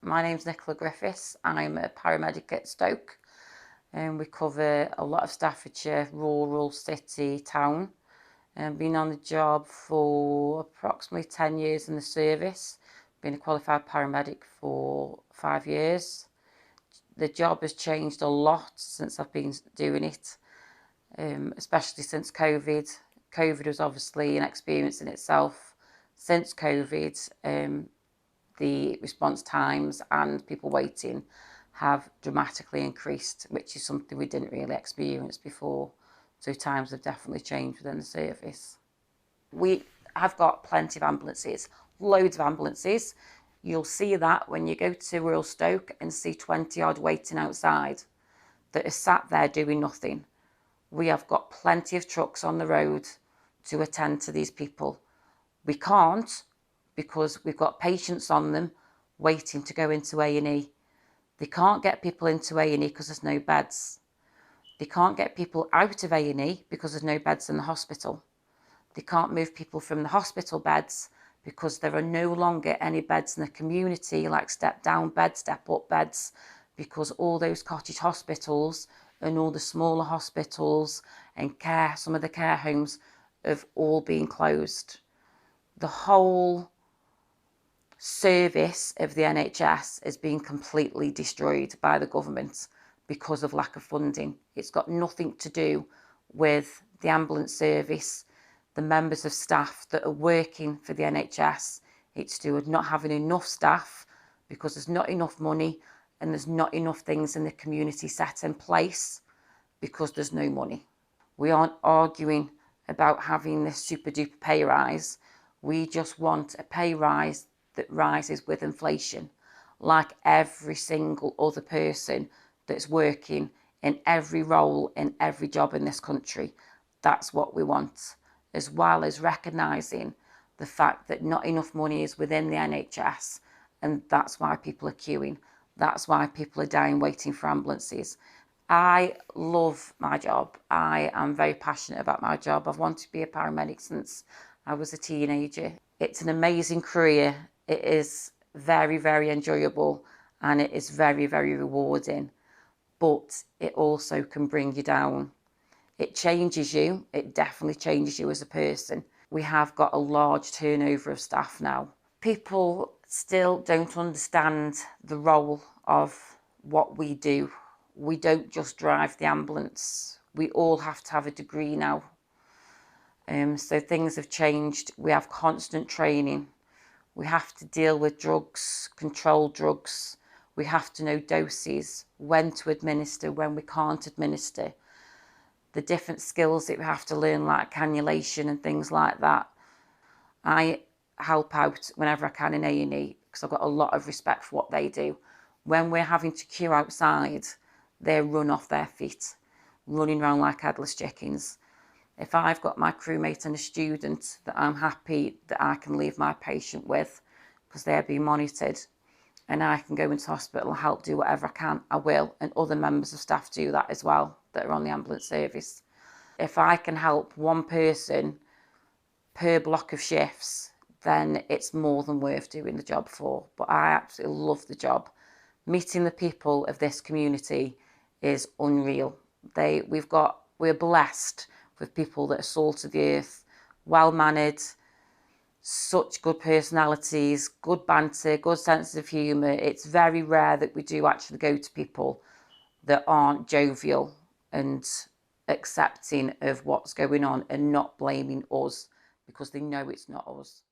My name's Nicola Griffiths. I'm a paramedic at Stoke, and we cover a lot of Staffordshire, rural, city, town. I've been on the job for approximately 10 years in the service. Been a qualified paramedic for 5 years. The job has changed a lot since I've been doing it, especially since COVID. COVID was obviously an experience in itself. Since COVID, the response times and people waiting have dramatically increased, which is something we didn't really experience before. So times have definitely changed within the service. We have got plenty of ambulances, loads of ambulances. You'll see that when you go to rural Stoke and see 20 odd waiting outside that are sat there doing nothing. We have got plenty of trucks on the road to attend to these people. We can't, because we've got patients on them waiting to go into A&E. They can't get people into A&E because there's no beds. They can't get people out of A&E because there's no beds in the hospital. They can't move people from the hospital beds because there are no longer any beds in the community, like step down beds, step up beds, because all those cottage hospitals and all the smaller hospitals and some of the care homes have all been closed. The whole service of the NHS has been completely destroyed by the government because of lack of funding. It's got nothing to do with the ambulance service, the members of staff that are working for the NHS. It's to do with not having enough staff because there's not enough money and there's not enough things in the community set in place because there's no money. We aren't arguing about having this super duper pay rise. We just want a pay rise that rises with inflation, like every single other person that's working in every role, in every job in this country. That's what we want, as well as recognising the fact that not enough money is within the NHS, and that's why people are queuing. That's why people are dying waiting for ambulances. I love my job. I am very passionate about my job. I've wanted to be a paramedic since I was a teenager. It's an amazing career. It is very, very enjoyable, and it is very, very rewarding, but it also can bring you down. It changes you. It definitely changes you as a person. We have got a large turnover of staff now. People still don't understand the role of what we do. We don't just drive the ambulance. We all have to have a degree now. So things have changed. We have constant training. We have to deal with drugs, controlled drugs. We have to know doses, when to administer, when we can't administer. The different skills that we have to learn, like cannulation and things like that. I help out whenever I can in A&E because I've got a lot of respect for what they do. When we're having to queue outside, they run off their feet, running around like headless chickens. If I've got my crewmate and a student that I'm happy that I can leave my patient with because they're being monitored, and I can go into hospital and help do whatever I can, I will. And other members of staff do that as well that are on the ambulance service. If I can help one person per block of shifts, then it's more than worth doing the job for. But I absolutely love the job. Meeting the people of this community is unreal. We're blessed with people that are salt of the earth, well-mannered, such good personalities, good banter, good sense of humour. It's very rare that we do actually go to people that aren't jovial and accepting of what's going on and not blaming us because they know it's not us.